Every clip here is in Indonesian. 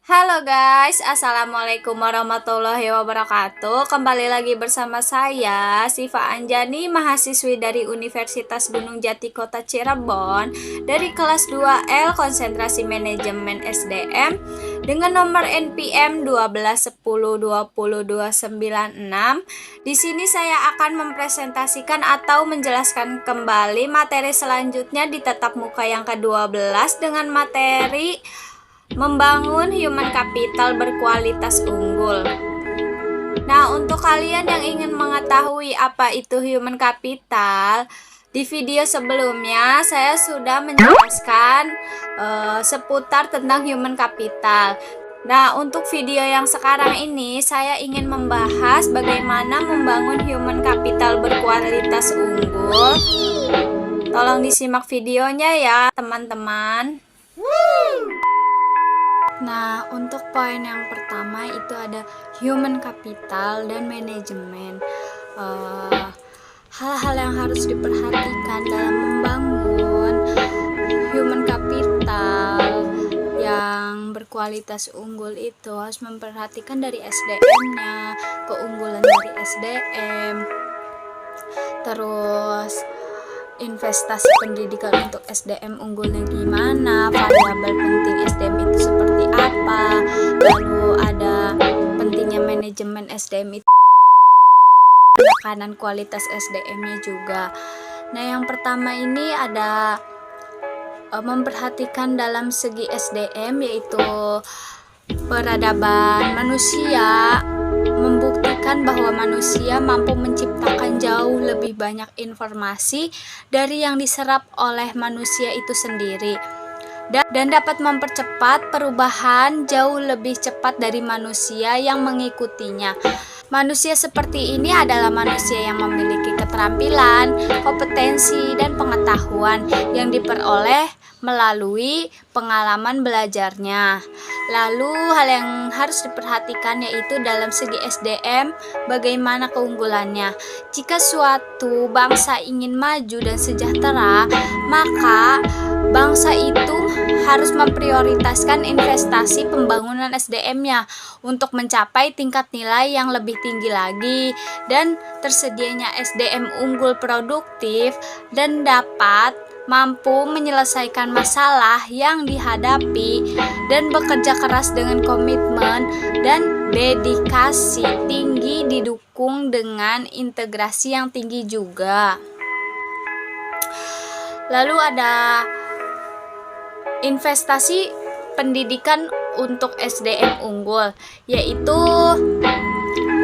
Halo guys, Assalamualaikum warahmatullahi wabarakatuh. Kembali lagi bersama saya, Siva Anjani, mahasiswi dari Universitas Gunung Jati Kota Cirebon, dari kelas 2L Konsentrasi Manajemen SDM dengan nomor NPM 1210200296. Di sini saya akan mempresentasikan atau menjelaskan kembali materi selanjutnya di tatap muka yang ke-12 dengan materi membangun human capital berkualitas unggul. Nah, untuk kalian yang ingin mengetahui apa itu human capital, di video sebelumnya saya sudah menjelaskan seputar tentang human capital. Nah, untuk video yang sekarang ini saya ingin membahas bagaimana membangun human capital berkualitas unggul. Tolong disimak videonya ya, teman-teman. Nah, untuk poin yang pertama itu ada human capital dan manajemen. Hal-hal yang harus diperhatikan dalam membangun human capital yang berkualitas unggul itu harus memperhatikan dari SDM-nya, keunggulan dari SDM, terus investasi pendidikan untuk SDM unggulnya gimana, variabel penting SDM itu seperti apa, lalu ada pentingnya manajemen SDM itu, penekanan kualitas SDM-nya juga. Nah, yang pertama ini ada memperhatikan dalam segi SDM, yaitu peradaban manusia, membuktikan bahwa manusia mampu menciptakan jauh lebih banyak informasi dari yang diserap oleh manusia itu sendiri, dan dapat mempercepat perubahan jauh lebih cepat dari manusia yang mengikutinya. Manusia seperti ini adalah manusia yang memiliki keterampilan, kompetensi, dan pengetahuan yang diperoleh melalui pengalaman belajarnya. Lalu hal yang harus diperhatikan yaitu dalam segi SDM, bagaimana keunggulannya. Jika suatu bangsa ingin maju dan sejahtera, maka bangsa itu harus memprioritaskan investasi pembangunan SDM-nya untuk mencapai tingkat nilai yang lebih tinggi lagi, dan tersedianya SDM unggul produktif dan dapat mampu menyelesaikan masalah yang dihadapi dan bekerja keras dengan komitmen dan dedikasi tinggi, didukung dengan integrasi yang tinggi juga. Lalu ada investasi pendidikan untuk SDM unggul, yaitu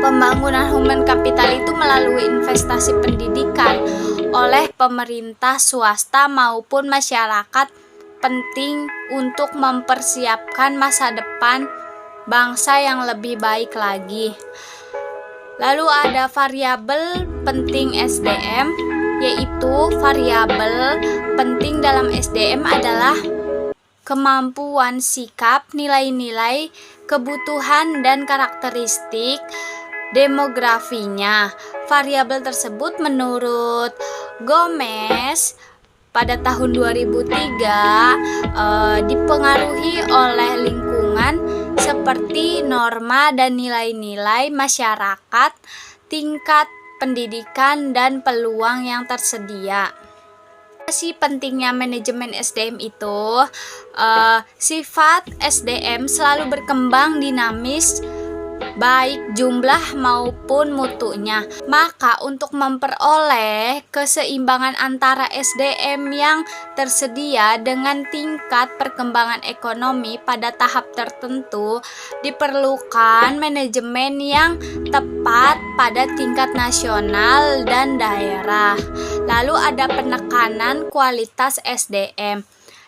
pembangunan human capital itu melalui investasi pendidikan oleh pemerintah, swasta, maupun masyarakat penting untuk mempersiapkan masa depan bangsa yang lebih baik lagi. Lalu ada variabel penting SDM, yaitu variabel penting dalam SDM adalah kemampuan sikap, nilai-nilai, kebutuhan, dan karakteristik demografinya. Variabel tersebut menurut Gomez pada tahun 2003 dipengaruhi oleh lingkungan seperti norma dan nilai-nilai masyarakat, tingkat pendidikan, dan peluang yang tersedia. Pentingnya manajemen SDM itu, sifat SDM selalu berkembang dinamis, baik jumlah maupun mutunya. Maka untuk memperoleh keseimbangan antara SDM yang tersedia dengan tingkat perkembangan ekonomi pada tahap tertentu, diperlukan manajemen yang tepat pada tingkat nasional dan daerah. Lalu ada penekanan kualitas SDM.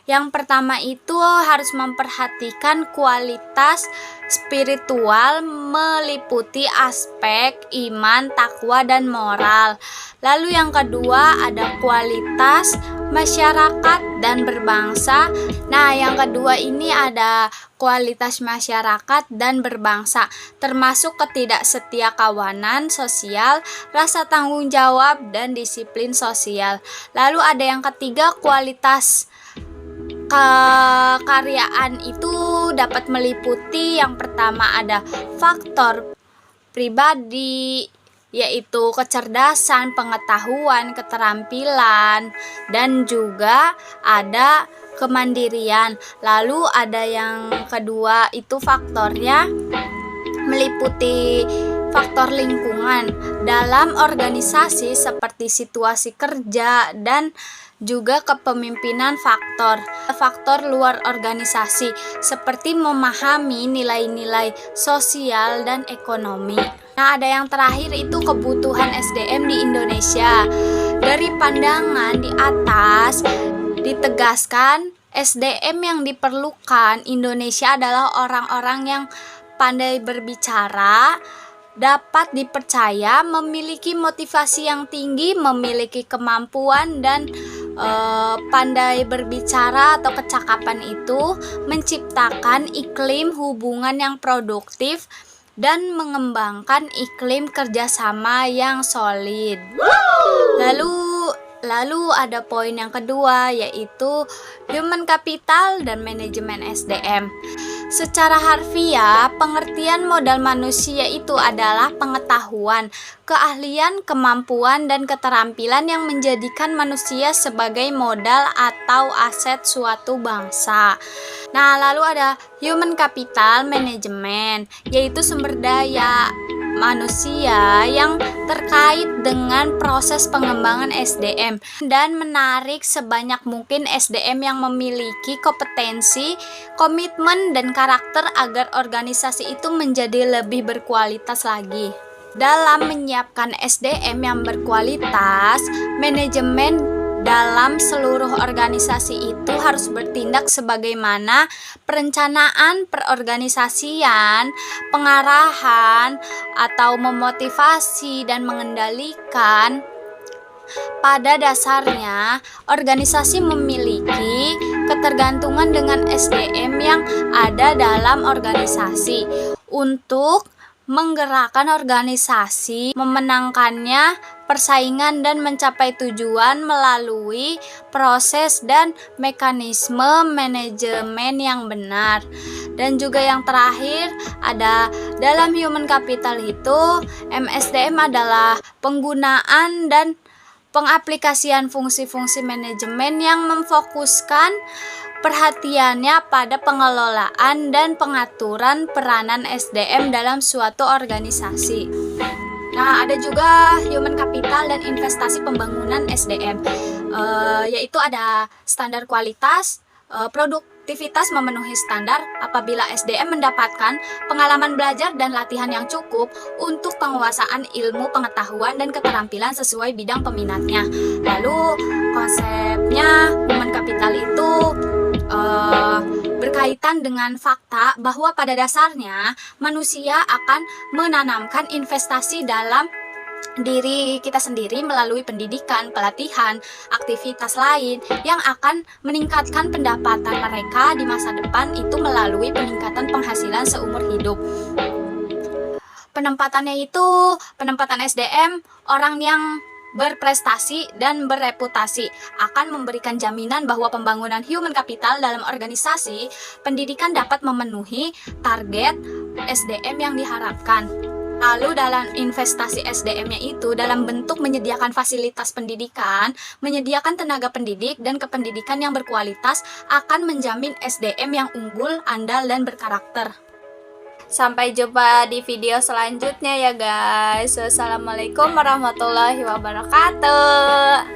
Yang pertama itu harus memperhatikan kualitas spiritual, meliputi aspek iman, takwa, dan moral. Lalu yang kedua ada kualitas masyarakat dan berbangsa. Nah, yang kedua ini ada kualitas masyarakat dan berbangsa, termasuk ketidaksetiakawanan sosial, rasa tanggung jawab, dan disiplin sosial. Lalu ada yang ketiga kualitas Kekaryaan itu dapat meliputi yang pertama ada faktor pribadi, yaitu kecerdasan, pengetahuan, keterampilan, dan juga ada kemandirian. Lalu ada yang kedua itu faktornya meliputi faktor lingkungan dalam organisasi seperti situasi kerja dan juga kepemimpinan. Faktor luar organisasi seperti memahami nilai-nilai sosial dan ekonomi. Nah, ada yang terakhir itu kebutuhan SDM di Indonesia. Dari pandangan di atas ditegaskan SDM yang diperlukan Indonesia adalah orang-orang yang pandai berbicara, dapat dipercaya, memiliki motivasi yang tinggi, memiliki kemampuan dan pandai berbicara atau kecakapan itu menciptakan iklim hubungan yang produktif dan mengembangkan iklim kerjasama yang solid. Lalu ada poin yang kedua, yaitu human capital dan manajemen SDM. Secara harfiah, pengertian modal manusia itu adalah pengetahuan, keahlian, kemampuan, dan keterampilan yang menjadikan manusia sebagai modal atau aset suatu bangsa. Nah, lalu ada human capital management, yaitu sumber daya manusia yang terkait dengan proses pengembangan SDM dan menarik sebanyak mungkin SDM yang memiliki kompetensi, komitmen, dan karakter agar organisasi itu menjadi lebih berkualitas lagi. Dalam menyiapkan SDM yang berkualitas, manajemen dalam seluruh organisasi itu harus bertindak sebagaimana perencanaan, perorganisasian, pengarahan, atau memotivasi dan mengendalikan. Pada dasarnya, organisasi memiliki ketergantungan dengan SDM yang ada dalam organisasi untuk menggerakkan organisasi, memenangkannya persaingan dan mencapai tujuan melalui proses dan mekanisme manajemen yang benar. Dan juga yang terakhir ada dalam human capital itu MSDM adalah penggunaan dan pengaplikasian fungsi-fungsi manajemen yang memfokuskan perhatiannya pada pengelolaan dan pengaturan peranan SDM dalam suatu organisasi. Nah, ada juga human capital dan investasi pembangunan SDM, yaitu ada standar kualitas, produktivitas memenuhi standar apabila SDM mendapatkan pengalaman belajar dan latihan yang cukup untuk penguasaan ilmu, pengetahuan, dan keterampilan sesuai bidang peminatnya. Lalu konsepnya human capital itu berkaitan dengan fakta bahwa pada dasarnya manusia akan menanamkan investasi dalam diri kita sendiri melalui pendidikan, pelatihan, aktivitas lain yang akan meningkatkan pendapatan mereka di masa depan itu melalui peningkatan penghasilan seumur hidup. Penempatan SDM orang yang berprestasi dan bereputasi akan memberikan jaminan bahwa pembangunan human capital dalam organisasi pendidikan dapat memenuhi target SDM yang diharapkan. Lalu dalam investasi SDM-nya itu dalam bentuk menyediakan fasilitas pendidikan, menyediakan tenaga pendidik dan kependidikan yang berkualitas akan menjamin SDM yang unggul, andal, dan berkarakter. Sampai jumpa di video selanjutnya ya guys. Wassalamualaikum warahmatullahi wabarakatuh.